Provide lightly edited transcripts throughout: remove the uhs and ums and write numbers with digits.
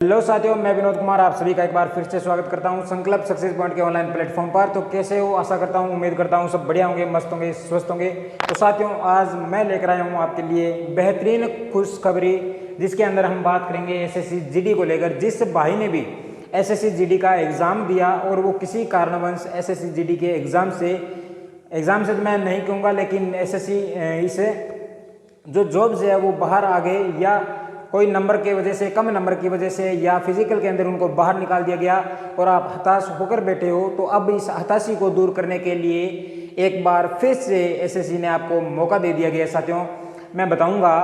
Hello साथियों, मैं विनोद कुमार आप सभी का एक बार फिर से स्वागत करता हूं संकल्प सक्सेस पॉइंट के ऑनलाइन प्लेटफॉर्म पर। तो कैसे हो, आशा करता हूं, उम्मीद करता हूं सब बढ़िया होंगे, मस्त होंगे, स्वस्थ होंगे। तो साथियों, आज मैं लेकर आया हूं आपके लिए बेहतरीन खुशखबरी, जिसके अंदर हम बात करेंगे एसएससी जीडी को लेकर। जिस भाई ने भी एसएससी जीडी का एग्ज़ाम दिया और वो किसी कारणवश एसएससी जीडी के एग्ज़ाम से तो मैं नहीं कहूँगा, लेकिन एसएससी इसे जो जॉब्स है वो बाहर आ गए, या कोई नंबर की वजह से, कम नंबर की वजह से, या फिजिकल के अंदर उनको बाहर निकाल दिया गया और आप हताश होकर बैठे हो, तो अब इस हताशी को दूर करने के लिए एक बार फिर से एसएससी ने आपको मौका दे दिया गया। साथियों, मैं बताऊंगा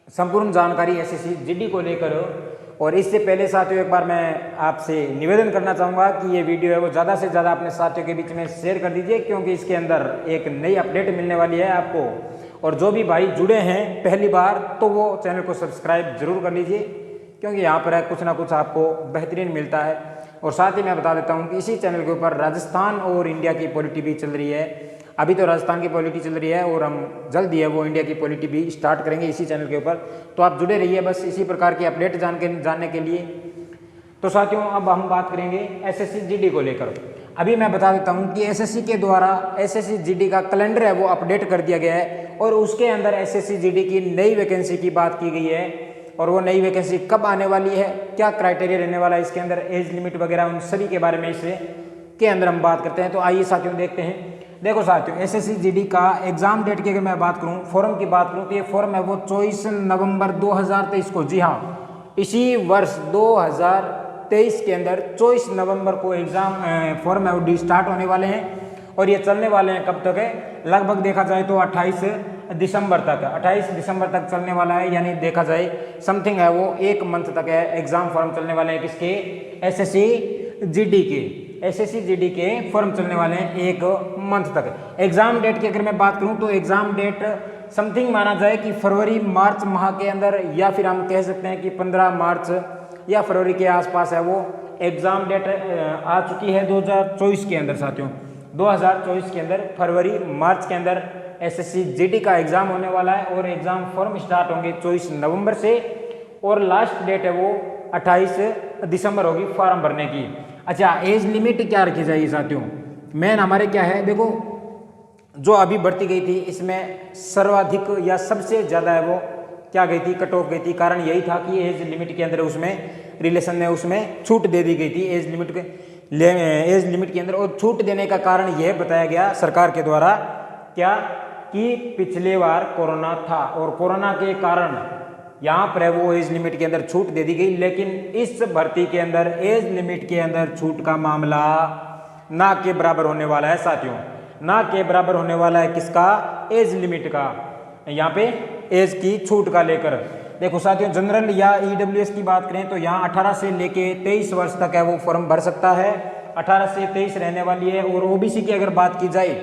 संपूर्ण जानकारी एसएससी जीडी को लेकर। और इससे पहले साथियों, एक बार मैं आपसे निवेदन करना चाहूँगा कि ये वीडियो है वो ज़्यादा से ज़्यादा अपने साथियों के बीच में शेयर कर दीजिए, क्योंकि इसके अंदर एक नई अपडेट मिलने वाली है आपको। और जो भी भाई जुड़े हैं पहली बार, तो वो चैनल को सब्सक्राइब जरूर कर लीजिए, क्योंकि यहाँ पर कुछ ना कुछ आपको बेहतरीन मिलता है। और साथ ही मैं बता देता हूँ कि इसी चैनल के ऊपर राजस्थान और इंडिया की पॉलिटी भी चल रही है। अभी तो राजस्थान की पॉलिटी चल रही है और हम जल्द ही है वो इंडिया की पॉलिटी भी स्टार्ट करेंगे इसी चैनल के ऊपर। तो आप जुड़े रहिए बस इसी प्रकार की अपडेट जानने के लिए। तो साथियों, अब हम बात करेंगे एसएससी जीडी को लेकर। अभी मैं बता देता हूं कि एसएससी के द्वारा एसएससी जीडी का कैलेंडर है वो अपडेट कर दिया गया है, और उसके अंदर एसएससी जीडी की नई वैकेंसी की बात की गई है। और वो नई वैकेंसी कब आने वाली है, क्या क्राइटेरिया रहने वाला है इसके अंदर, एज लिमिट वगैरह, उन सभी के बारे में इससे के अंदर हम बात करते हैं। तो आइए साथियों देखते हैं। देखो साथियों, एसएससी जीडी का एग्जाम डेट की अगर मैं बात करूं, फॉर्म की बात करूं, तो ये फॉर्म है वो 24 नवंबर 2023 को, जी हाँ, इसी वर्ष 2023 के अंदर 24 नवंबर को एग्जाम फॉर्म है वो स्टार्ट होने वाले हैं। और ये चलने वाले हैं कब तक है, लगभग देखा जाए तो 28 दिसंबर तक, 28 दिसंबर तक चलने वाला है। यानी देखा जाए समथिंग है वो एक मंथ तक है एग्जाम फॉर्म चलने वाले हैं। किसके? एसएससी जीडी के। एसएससी जीडी के फॉर्म चलने वाले हैं एक मंथ तक। एग्जाम डेट की अगर मैं बात करूं, तो एग्जाम डेट समथिंग माना जाए कि फरवरी मार्च माह के अंदर, या फिर हम कह सकते हैं कि 15 मार्च या फरवरी के आसपास है वो एग्जाम डेट आ चुकी है 2024 के अंदर। साथियों, 2024 के अंदर फरवरी मार्च के अंदर एसएससी जीडी का एग्जाम होने वाला है, और एग्जाम फॉर्म स्टार्ट होंगे 24 नवंबर से, और लास्ट डेट है वो 28 दिसंबर होगी फॉर्म भरने की। अच्छा, एज लिमिट क्या रखी जाएगी साथियों? मेन हमारे क्या है, देखो जो अभी बढ़ती गई थी इसमें सर्वाधिक या सबसे ज़्यादा है वो क्या गई थी, कट ऑफ गई थी। कारण यही था कि एज लिमिट के अंदर उसमें रिलेशन में उसमें छूट दे दी गई थी एज लिमिट के अंदर। और छूट देने का कारण यह बताया गया सरकार के द्वारा, क्या कि पिछले बार कोरोना था, और कोरोना के कारण यहाँ पर वो एज लिमिट के अंदर छूट दे दी गई। लेकिन इस भर्ती के अंदर एज लिमिट के अंदर छूट का मामला ना के बराबर होने वाला है साथियों, ना के बराबर होने वाला है। किसका? एज लिमिट का, यहाँ पे एज की छूट का लेकर। देखो साथियों, जनरल या ईडब्ल्यूएस की बात करें तो यहाँ 18 से लेके 23 वर्ष तक है वो फॉर्म भर सकता है, 18 से 23 रहने वाली है। और ओबीसी की अगर बात की जाए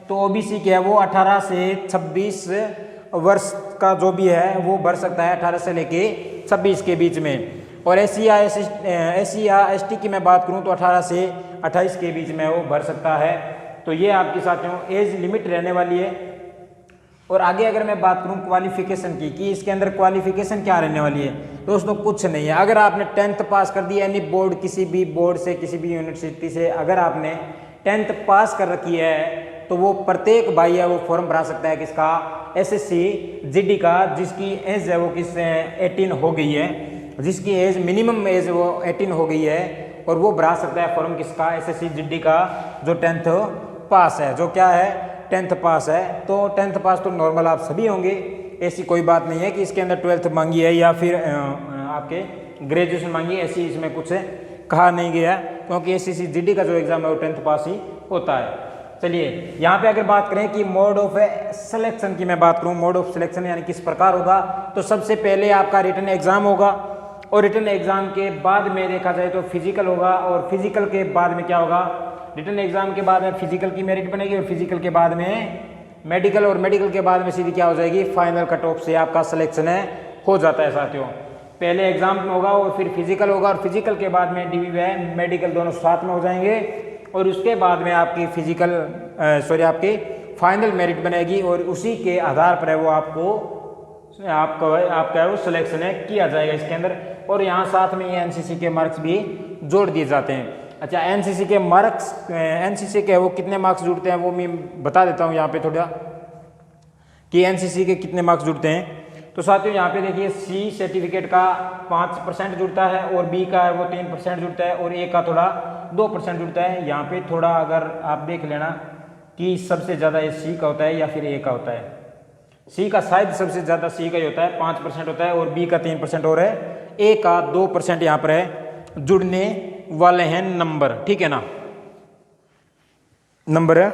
तो ओबीसी की है वो 18 से 26 वर्ष का जो भी है वो भर सकता है, 18 से लेके 26 के बीच में। और एससी या एसटी की मैं बात करूं तो 18 से 28 के बीच में वो भर सकता है। तो ये आपकी साथियों एज लिमिट रहने वाली है। और आगे अगर मैं बात करूं क्वालिफिकेशन की, कि इसके अंदर क्वालिफिकेशन क्या रहने वाली है, दोस्तों कुछ नहीं है। अगर आपने 10th पास कर दी, यानी बोर्ड, किसी भी बोर्ड से, किसी भी यूनिवर्सिटी से अगर आपने 10th पास कर रखी है, तो वो प्रत्येक भाई है वो फॉर्म भरा सकता है। किसका? एसएससी जीडी का, जिसकी एज है वो 18 हो गई है, जिसकी एज मिनिमम एज वो 18 हो गई है, और वो भरा सकता है फॉर्म। किसका? एसएससी जीडी का, जो 10th पास है, जो क्या है 10th पास है। तो 10th पास तो नॉर्मल आप सभी होंगे, ऐसी कोई बात नहीं है कि इसके अंदर 12th मांगी है या फिर आपके ग्रेजुएशन मांगी है, ऐसी इसमें कुछ कहा नहीं गया, क्योंकि एसएससी जीडी का जो एग्जाम है वो 10th पास ही होता है। चलिए, यहाँ पे अगर बात करें कि मोड ऑफ सिलेक्शन की मैं बात करूँ, मोड ऑफ सिलेक्शन यानी किस प्रकार होगा, तो सबसे पहले आपका रिटन एग्जाम होगा, और रिटन एग्जाम के बाद में देखा जाए तो फिजिकल होगा, और फिजिकल के बाद में क्या होगा, रिटन एग्जाम के बाद में फिजिकल की मेरिट बनेगी, और फिजिकल के बाद में मेडिकल, और मेडिकल के बाद में सीधी क्या हो जाएगी, फाइनल कट ऑफ से आपका सिलेक्शन है हो जाता है साथियों। पहले एग्जाम होगा और फिर फिजिकल होगा, और फिजिकल के बाद में डीवी व मेडिकल दोनों साथ में हो जाएंगे, और उसके बाद में आपकी आपकी फाइनल मेरिट बनेगी, और उसी के आधार पर वो आपको आपका वो सिलेक्शन है किया जाएगा इसके अंदर। और यहाँ साथ में ये एनसीसी के मार्क्स भी जोड़ दिए जाते हैं। अच्छा, एनसीसी के मार्क्स, एनसीसी के वो कितने मार्क्स जुड़ते हैं वो मैं बता देता हूँ यहाँ पे थोड़ा कि एनसीसी के कितने मार्क्स जुड़ते हैं। तो साथियों यहाँ पे देखिए सी सर्टिफिकेट का 5% जुड़ता है और बी का है वो 3% जुड़ता है और ए का थोड़ा 2% जुड़ता है। यहाँ पे थोड़ा अगर आप देख लेना कि सबसे ज़्यादा ये सी का होता है या फिर ए का होता है। सी का शायद सबसे ज़्यादा सी का ही होता है, 5% होता है और बी का 3% और है, ए का 2% यहाँ पर है जुड़ने वाले हैं नंबर, ठीक है ना, नंबर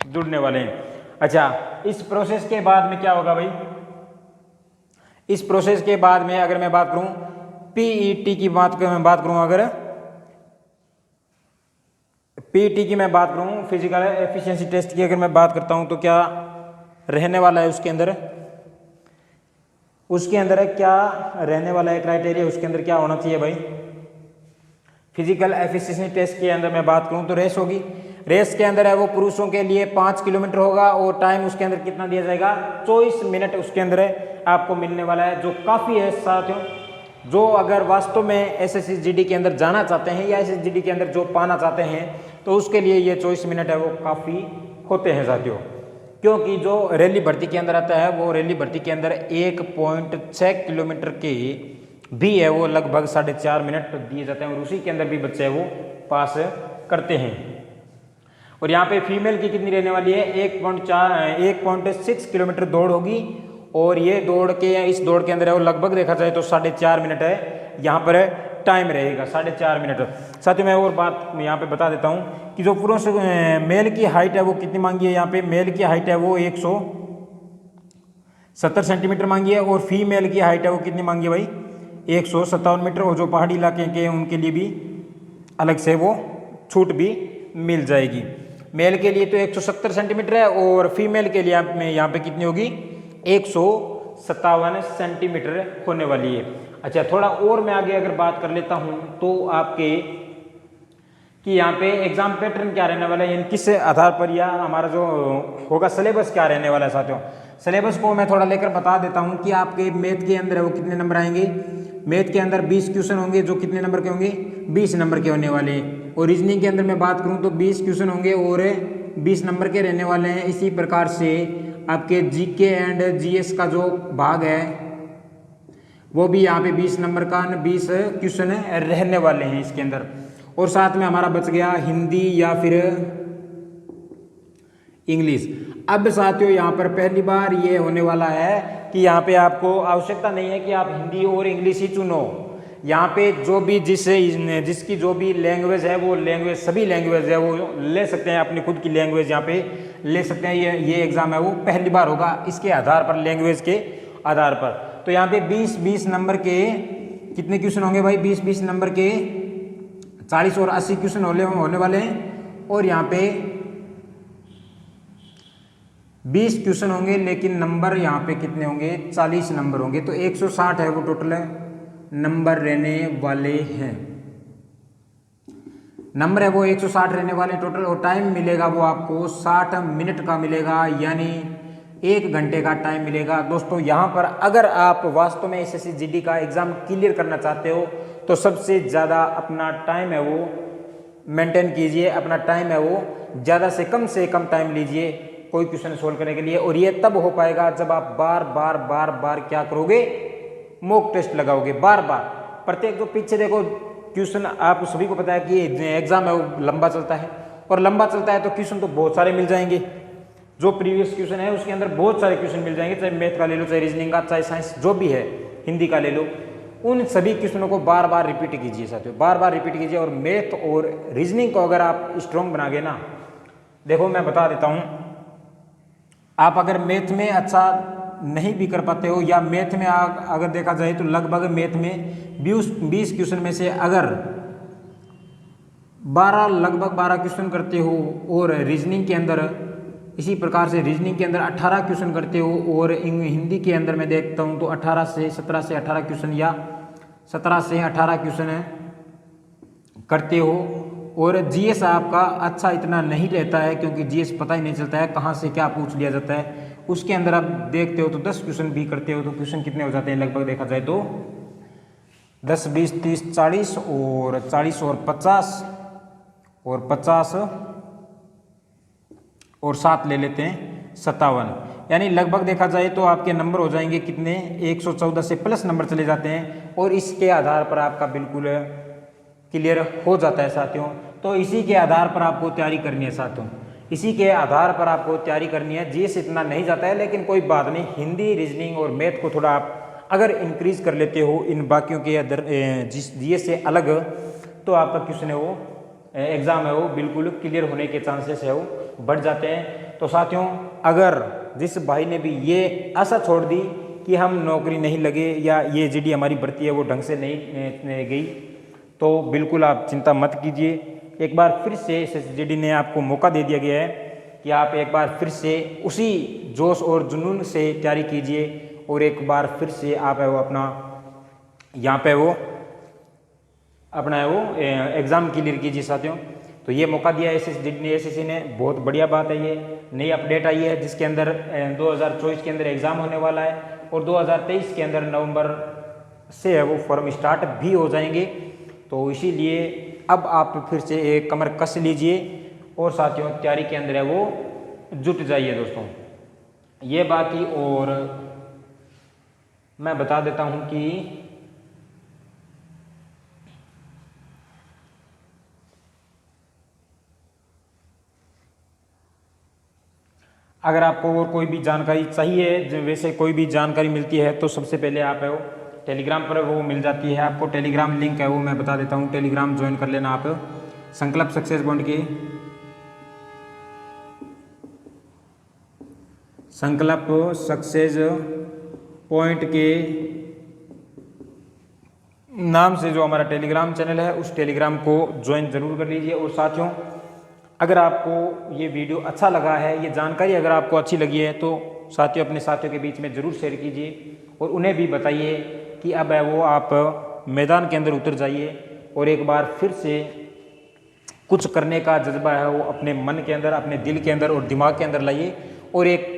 जुड़ने वाले हैं। अच्छा, इस प्रोसेस के बाद में क्या होगा भाई, इस प्रोसेस के बाद में अगर मैं बात करूं पीईटी की बात करूं, अगर पीईटी की मैं बात करूं, फिजिकल एफिशिएंसी टेस्ट की अगर मैं बात करता हूं तो क्या रहने वाला है उसके अंदर क्या रहने वाला है क्राइटेरिया, उसके अंदर क्या होना चाहिए भाई। फिजिकल एफिशिएंसी टेस्ट के अंदर मैं बात करूं तो रेस होगी। रेस के अंदर है वो पुरुषों के लिए 5 किलोमीटर होगा और टाइम उसके अंदर कितना दिया जाएगा, 24 मिनट उसके अंदर आपको मिलने वाला है, जो काफ़ी है साथियों। जो अगर वास्तव में एसएससी-जीडी के अंदर जाना चाहते हैं या एसएससी-जीडी के अंदर जो पाना चाहते हैं तो उसके लिए ये 24 मिनट है वो काफ़ी होते हैं साथियों। क्योंकि जो रैली भर्ती के अंदर आता है वो रैली भर्ती के अंदर 1.6 किलोमीटर के भी है वो लगभग 4.5 मिनट दिए जाते हैं और उसी के अंदर भी बच्चे वो पास करते हैं। और यहाँ पे फीमेल की कितनी रहने वाली है, 1.6 किलोमीटर दौड़ होगी और ये दौड़ के इस दौड़ के अंदर है वो लगभग देखा जाए तो 4.5 मिनट है यहाँ पर टाइम रहेगा, 4.5 मिनट। साथ ही मैं और बात यहाँ पे बता देता हूँ कि जो पुरुष मेल की हाइट है वो कितनी मांगी है, यहाँ पे मेल की हाइट है वो 170 सेंटीमीटर मांगी है और फीमेल की हाइट है वो कितनी मांगी है भाई, 157 मीटर। और जो पहाड़ी इलाके के उनके लिए भी अलग से वो छूट भी मिल जाएगी। मेल के लिए तो 170 सेंटीमीटर है और फीमेल के लिए यहाँ पे कितनी होगी, 157 सेंटीमीटर होने वाली है। अच्छा, थोड़ा और मैं आगे अगर बात कर लेता हूँ तो आपके कि यहाँ पे एग्जाम पैटर्न क्या रहने वाला है, यानी किस आधार पर या हमारा जो होगा सिलेबस क्या रहने वाला है साथियों। सिलेबस को मैं थोड़ा लेकर बता देता हूँ कि आपके मैथ के अंदर है वो कितने नंबर आएंगे। मैथ के अंदर 20 क्वेश्चन होंगे जो कितने नंबर के होंगे, 20 नंबर के होने वाले हैं। और रीजनिंग के अंदर मैं बात करूँ तो 20 क्वेश्चन होंगे और 20 नंबर के रहने वाले हैं। इसी प्रकार से आपके जीके एंड जीएस का जो भाग है वो भी यहाँ पे 20 नंबर का 20 क्वेश्चन रहने वाले हैं इसके अंदर। और साथ में हमारा बच गया हिंदी या फिर इंग्लिश। अब साथियों यहाँ पर पहली बार ये होने वाला है कि यहाँ पे आपको आवश्यकता नहीं है कि आप हिंदी और इंग्लिश ही चुनो। यहाँ पे जो भी जिसकी जो भी लैंग्वेज है वो लैंग्वेज, सभी लैंग्वेज है वो ले सकते हैं, अपनी खुद की लैंग्वेज यहाँ पे ले सकते हैं। ये एग्ज़ाम है वो पहली बार होगा इसके आधार पर, लैंग्वेज के आधार पर। तो यहाँ पे 20 नंबर के कितने क्वेश्चन होंगे भाई, 20 नंबर के 40 और 80 क्वेश्चन होने वाले हैं। और यहाँ पे 20 क्वेश्चन होंगे लेकिन नंबर यहाँ पे कितने होंगे, 40 नंबर होंगे। तो 160 है वो टोटल नंबर रहने वाले हैं। नंबर है वो 160 रहने वाले टोटल। और टाइम मिलेगा वो आपको 60 मिनट का मिलेगा, यानी 1 घंटे का टाइम मिलेगा। दोस्तों यहाँ पर अगर आप वास्तव में एसएससी जीडी का एग्जाम क्लियर करना चाहते हो तो सबसे ज़्यादा अपना टाइम है वो मेंटेन कीजिए, अपना टाइम है वो ज़्यादा से कम टाइम लीजिए कोई क्वेश्चन सोल्व करने के लिए। और ये तब हो पाएगा जब आप बार बार क्या करोगे, मॉक टेस्ट लगाओगे बार बार। प्रत्येक जो पीछे देखो क्वेश्चन, आप सभी को पता है कि एग्जाम है वो लंबा चलता है और लंबा चलता है तो क्वेश्चन तो बहुत सारे मिल जाएंगे। जो प्रीवियस क्वेश्चन है उसके अंदर बहुत सारे क्वेश्चन मिल जाएंगे, चाहे मैथ का ले लो, चाहे रीजनिंग का, चाहे साइंस जो भी है, हिंदी का ले लो। उन सभी क्वेश्चनों को बार बार रिपीट कीजिए साथियों, बार बार रिपीट कीजिए। और मैथ और रीजनिंग को अगर आप स्ट्रॉन्ग बनागे ना, देखो मैं बता देता हूँ, आप अगर मैथ में अच्छा नहीं भी कर पाते हो या मैथ में अगर देखा जाए तो लगभग मैथ में 20 क्वेश्चन में से अगर लगभग 12 क्वेश्चन करते हो और रीजनिंग के अंदर इसी प्रकार से रीजनिंग के अंदर 18 क्वेश्चन करते हो और हिंदी के अंदर मैं देखता हूँ तो 17 से 18 क्वेश्चन या 17 से 18 क्वेश्चन करते हो। और जीएस आपका अच्छा इतना नहीं रहता है क्योंकि जीएस पता ही नहीं चलता है कहाँ से क्या पूछ लिया जाता है। उसके अंदर आप देखते हो तो 10 क्वेश्चन भी करते हो तो क्वेश्चन कितने हो जाते हैं, लगभग देखा जाए तो 10 20 30 40 और 40 और 50 और 50 और 7 ले लेते हैं 57, यानी लगभग देखा जाए तो आपके नंबर हो जाएंगे कितने, 114 से प्लस नंबर चले जाते हैं और इसके आधार पर आपका बिल्कुल क्लियर हो जाता है साथियों। तो इसी के आधार पर आपको तैयारी करनी है साथियों, इसी के आधार पर आपको तैयारी करनी है। जीएस इतना नहीं जाता है लेकिन कोई बात नहीं, हिंदी रीजनिंग और मैथ को थोड़ा आप अगर इंक्रीज कर लेते हो इन बाकियों के अदर जीएस से अलग, तो आपका क्वेश्चन है वो एग्ज़ाम है वो बिल्कुल क्लियर होने के चांसेस है वो बढ़ जाते हैं। तो साथियों अगर जिस भाई ने भी ये आशा छोड़ दी कि हम नौकरी नहीं लगे या ये जीडी हमारी भर्ती है वो ढंग से नहीं गई, तो बिल्कुल आप चिंता मत कीजिए। एक बार फिर से एसएसजीडी ने आपको मौका दे दिया गया है कि आप एक बार फिर से उसी जोश और जुनून से तैयारी कीजिए और एक बार फिर से आप है वो अपना यहाँ पे वो अपना है वो एग्ज़ाम क्लियर कीजिए साथियों। तो ये मौका दिया एसएससी ने, बहुत बढ़िया बात है। ये नई अपडेट आई है जिसके अंदर 2024 के अंदर एग्ज़ाम होने वाला है और 2023 के अंदर नवंबर से है वो फॉर्म स्टार्ट भी हो जाएंगे। तो इसीलिए अब आप फिर से एक कमर कस लीजिए और साथियों तैयारी के अंदर है वो जुट जाइए दोस्तों। ये बाकी और मैं बता देता हूँ कि अगर आपको और कोई भी जानकारी चाहिए, वैसे कोई भी जानकारी मिलती है तो सबसे पहले आप है वो टेलीग्राम पर वो मिल जाती है आपको। टेलीग्राम लिंक है वो मैं बता देता हूँ, टेलीग्राम ज्वाइन कर लेना आप संकल्प सक्सेस पॉइंट के, संकल्प सक्सेस पॉइंट के नाम से जो हमारा टेलीग्राम चैनल है उस टेलीग्राम को ज्वाइन जरूर कर लीजिए। और साथियों अगर आपको ये वीडियो अच्छा लगा है, ये जानकारी अगर आपको अच्छी लगी है तो साथियों अपने साथियों के बीच में ज़रूर शेयर कीजिए और उन्हें भी बताइए कि अब है वो आप मैदान के अंदर उतर जाइए और एक बार फिर से कुछ करने का जज्बा है वो अपने मन के अंदर, अपने दिल के अंदर और दिमाग के अंदर लाइए और एक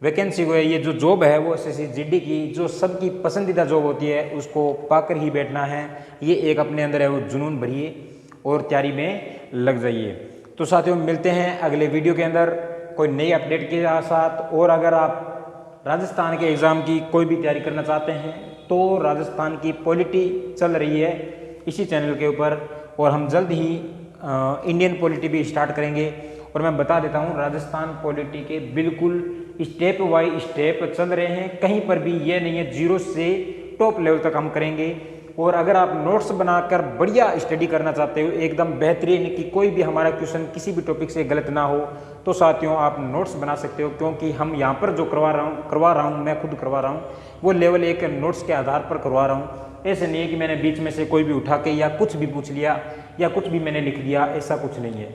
वैकेंसी को, ये जो जॉब है वो एसएसजीडी की जो सबकी पसंदीदा जॉब होती है उसको पाकर ही बैठना है। ये एक अपने अंदर है वो जुनून भरिए और तैयारी में लग जाइए। तो साथियों मिलते हैं अगले वीडियो के अंदर कोई नई अपडेट के साथ। और अगर आप राजस्थान के एग्ज़ाम की कोई भी तैयारी करना चाहते हैं तो राजस्थान की पॉलिटी चल रही है इसी चैनल के ऊपर और हम जल्द ही इंडियन पॉलिटी भी स्टार्ट करेंगे। और मैं बता देता हूँ राजस्थान पॉलिटी के बिल्कुल स्टेप बाय स्टेप चल रहे हैं, कहीं पर भी ये नहीं है जीरो से टॉप लेवल तक हम करेंगे। और अगर आप नोट्स बनाकर बढ़िया स्टडी करना चाहते हो एकदम बेहतरीन कि कोई भी हमारा क्वेश्चन किसी भी टॉपिक से गलत ना हो, तो साथियों आप नोट्स बना सकते हो, क्योंकि हम यहाँ पर जो करवा रहा हूँ मैं खुद करवा रहा हूँ वो लेवल 1 नोट्स के आधार पर करवा रहा हूँ। ऐसे नहीं है कि मैंने बीच में से कोई भी उठा के या कुछ भी पूछ लिया या कुछ भी मैंने लिख दिया, ऐसा कुछ नहीं है।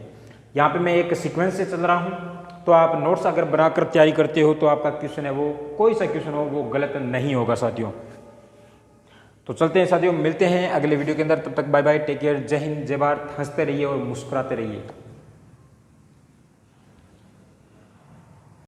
यहाँ पे मैं एक सीक्वेंस से चल रहा हूँ। तो आप नोट्स अगर बनाकर तैयारी करते हो तो आपका क्वेश्चन है वो कोई सा क्वेश्चन हो वो गलत नहीं होगा साथियों। तो चलते हैं साथियों, मिलते हैं अगले वीडियो के अंदर, तब तक बाय बाय, टेक केयर, जय हिंद, जय भारत, हंसते रहिए और मुस्कुराते रहिए।